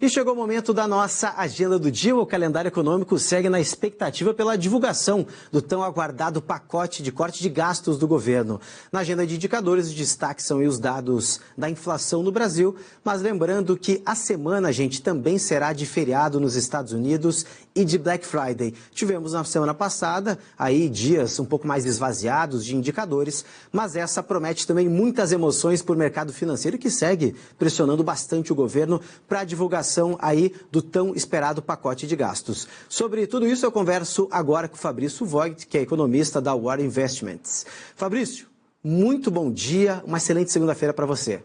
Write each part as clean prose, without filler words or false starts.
E chegou o momento da nossa agenda do dia. O calendário econômico segue na expectativa pela divulgação do tão aguardado pacote de corte de gastos do governo. Na agenda de indicadores, os destaques são os dados da inflação no Brasil, mas lembrando que a semana, gente, também será de feriado nos Estados Unidos e de Black Friday. Tivemos na semana passada aí dias um pouco mais esvaziados de indicadores, mas essa promete também muitas emoções para o mercado financeiro, que segue pressionando bastante o governo para a divulgação aí do tão esperado pacote de gastos. Sobre tudo isso eu converso agora com o Fabrício Voigt, que é economista da War Investments. Fabrício, muito bom dia, uma excelente segunda-feira para você.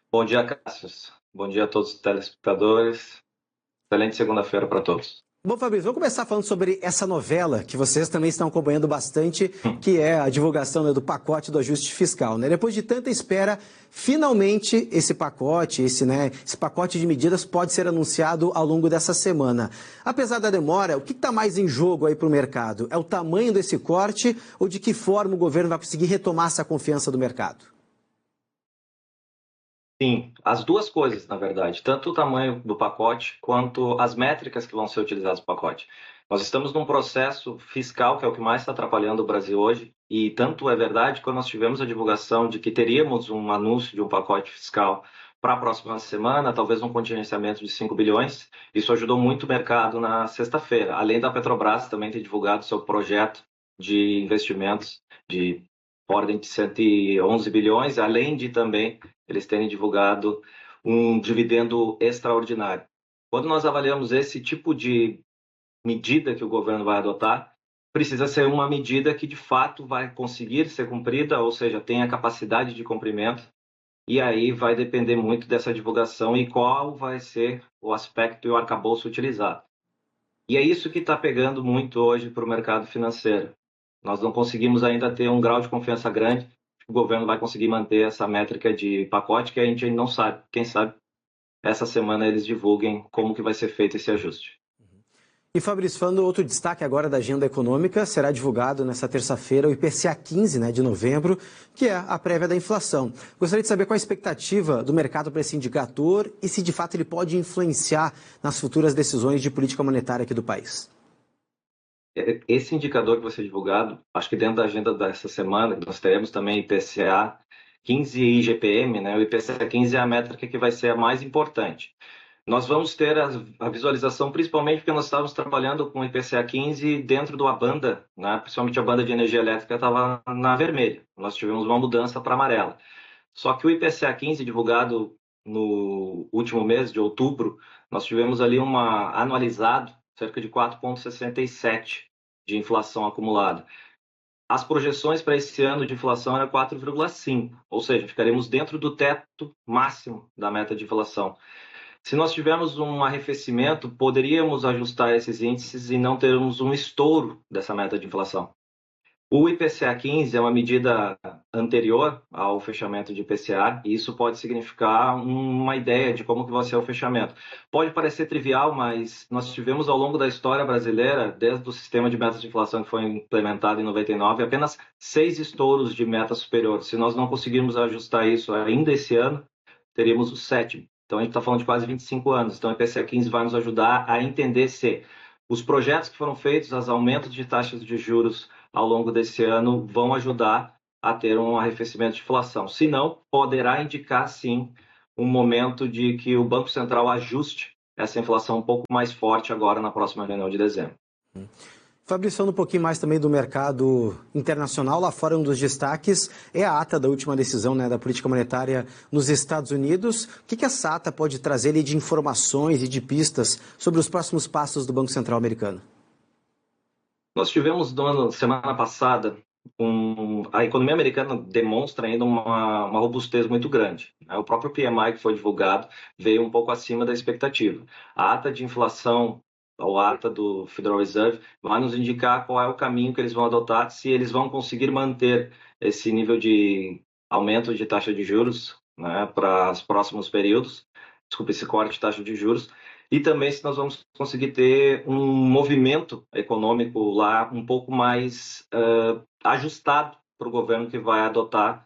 Bom dia, Cássio. Bom dia a todos os telespectadores. Excelente segunda-feira para todos. Bom, Fabrício, vamos começar falando sobre essa novela que vocês também estão acompanhando bastante, que é a divulgação, né, do pacote do ajuste fiscal, né? Depois de tanta espera, finalmente esse pacote, esse pacote de medidas pode ser anunciado ao longo dessa semana. Apesar da demora, o que está mais em jogo aí para o mercado? É o tamanho desse corte ou de que forma o governo vai conseguir retomar essa confiança do mercado? Sim, as duas coisas, na verdade, tanto o tamanho do pacote quanto as métricas que vão ser utilizadas no pacote. Nós estamos num processo fiscal que é o que mais está atrapalhando o Brasil hoje, e tanto é verdade que quando nós tivemos a divulgação de que teríamos um anúncio de um pacote fiscal para a próxima semana, talvez um contingenciamento de 5 bilhões, isso ajudou muito o mercado na sexta-feira. Além da Petrobras também ter divulgado seu projeto de investimentos de ordem de 111 bilhões, além de também eles terem divulgado um dividendo extraordinário. Quando nós avaliamos esse tipo de medida que o governo vai adotar, precisa ser uma medida que de fato vai conseguir ser cumprida, ou seja, tenha capacidade de cumprimento, e aí vai depender muito dessa divulgação e qual vai ser o aspecto e o arcabouço utilizado. E é isso que está pegando muito hoje para o mercado financeiro. Nós não conseguimos ainda ter um grau de confiança grande que o governo vai conseguir manter essa métrica de pacote, que a gente ainda não sabe. Quem sabe essa semana eles divulguem como que vai ser feito esse ajuste. E Fabrício, falando outro destaque agora da agenda econômica, será divulgado nesta terça-feira o IPCA 15, de novembro, que é a prévia da inflação. Gostaria de saber qual a expectativa do mercado para esse indicador e se de fato ele pode influenciar nas futuras decisões de política monetária aqui do país. Esse indicador que vai ser divulgado, acho que dentro da agenda dessa semana, nós teremos também IPCA 15 e IGPM, O IPCA 15 é a métrica que vai ser a mais importante. Nós vamos ter a visualização, principalmente porque nós estávamos trabalhando com o IPCA 15 dentro da banda, principalmente a banda de energia elétrica estava na vermelha. Nós tivemos uma mudança para amarela. Só que o IPCA 15, divulgado no último mês de outubro, nós tivemos ali anualizado cerca de 4,67 de inflação acumulada. As projeções para esse ano de inflação eram 4,5, ou seja, ficaremos dentro do teto máximo da meta de inflação. Se nós tivermos um arrefecimento, poderíamos ajustar esses índices e não termos um estouro dessa meta de inflação. O IPCA 15 é uma medida anterior ao fechamento de IPCA e isso pode significar uma ideia de como que vai ser o fechamento. Pode parecer trivial, mas nós tivemos ao longo da história brasileira, desde o sistema de metas de inflação que foi implementado em 99, apenas 6 estouros de meta superior. Se nós não conseguirmos ajustar isso ainda esse ano, teríamos o 7º. Então a gente está falando de quase 25 anos. Então o IPCA 15 vai nos ajudar a entender se os projetos que foram feitos, os aumentos de taxas de juros ao longo desse ano vão ajudar a ter um arrefecimento de inflação. Se não, poderá indicar, sim, um momento de que o Banco Central ajuste essa inflação um pouco mais forte agora na próxima reunião de dezembro. Fabrício, falando um pouquinho mais também do mercado internacional, lá fora um dos destaques é a ata da última decisão, da política monetária nos Estados Unidos. O que essa ata pode trazer ali de informações e de pistas sobre os próximos passos do Banco Central americano? Nós tivemos, semana passada, a economia americana demonstra ainda uma robustez muito grande. O próprio PMI que foi divulgado veio um pouco acima da expectativa. A ata de inflação, ou a ata do Federal Reserve, vai nos indicar qual é o caminho que eles vão adotar, se eles vão conseguir manter esse nível de aumento de taxa de juros para os próximos períodos, esse corte de taxa de juros, e também se nós vamos conseguir ter um movimento econômico lá um pouco mais ajustado para o governo que vai adotar,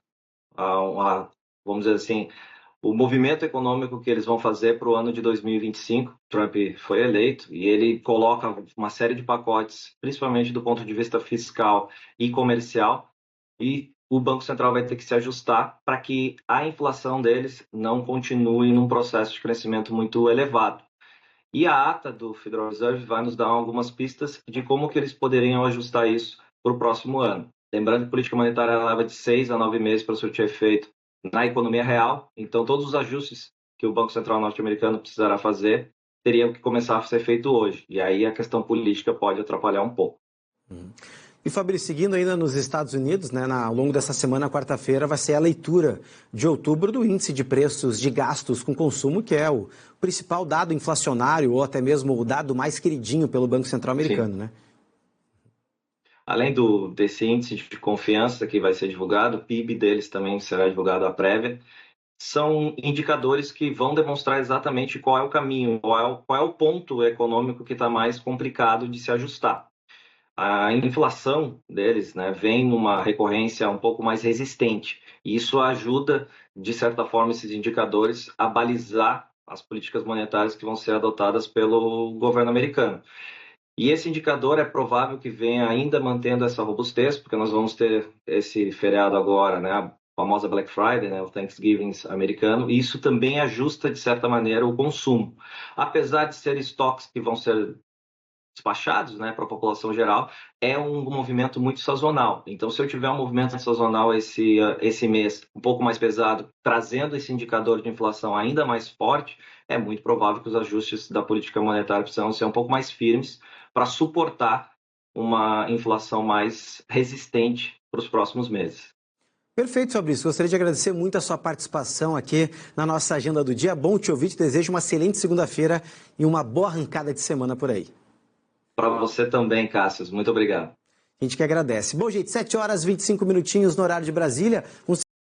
vamos dizer assim, o movimento econômico que eles vão fazer para o ano de 2025. Trump foi eleito e ele coloca uma série de pacotes, principalmente do ponto de vista fiscal e comercial, e o Banco Central vai ter que se ajustar para que a inflação deles não continue num processo de crescimento muito elevado. E a ata do Federal Reserve vai nos dar algumas pistas de como que eles poderiam ajustar isso para o próximo ano. Lembrando que a política monetária leva de 6 a 9 meses para surtir efeito na economia real, então todos os ajustes que o Banco Central norte-americano precisará fazer teriam que começar a ser feito hoje, e aí a questão política pode atrapalhar um pouco. E, Fabrício, seguindo ainda nos Estados Unidos, né, ao longo dessa semana, quarta-feira, vai ser a leitura de outubro do índice de preços de gastos com consumo, que é o principal dado inflacionário, ou até mesmo o dado mais queridinho pelo Banco Central americano, né? Além desse índice de confiança que vai ser divulgado, o PIB deles também será divulgado à prévia. São indicadores que vão demonstrar exatamente qual é o caminho, qual é o ponto econômico que está mais complicado de se ajustar. A inflação deles, né, vem numa recorrência um pouco mais resistente. E isso ajuda, de certa forma, esses indicadores a balizar as políticas monetárias que vão ser adotadas pelo governo americano. E esse indicador é provável que venha ainda mantendo essa robustez, porque nós vamos ter esse feriado agora, né, a famosa Black Friday, né, o Thanksgiving americano, e isso também ajusta, de certa maneira, o consumo. Apesar de ser estoques que vão ser despachados, né, para a população geral, é um movimento muito sazonal. Então, se eu tiver um movimento sazonal esse mês um pouco mais pesado, trazendo esse indicador de inflação ainda mais forte, é muito provável que os ajustes da política monetária precisam ser um pouco mais firmes para suportar uma inflação mais resistente para os próximos meses. Perfeito, Fabrício. Gostaria de agradecer muito a sua participação aqui na nossa agenda do dia. Bom te ouvir, te desejo uma excelente segunda-feira e uma boa arrancada de semana por aí. Para você também, Cássio. Muito obrigado. A gente que agradece. Bom, gente, 7 horas e 25 minutinhos no horário de Brasília.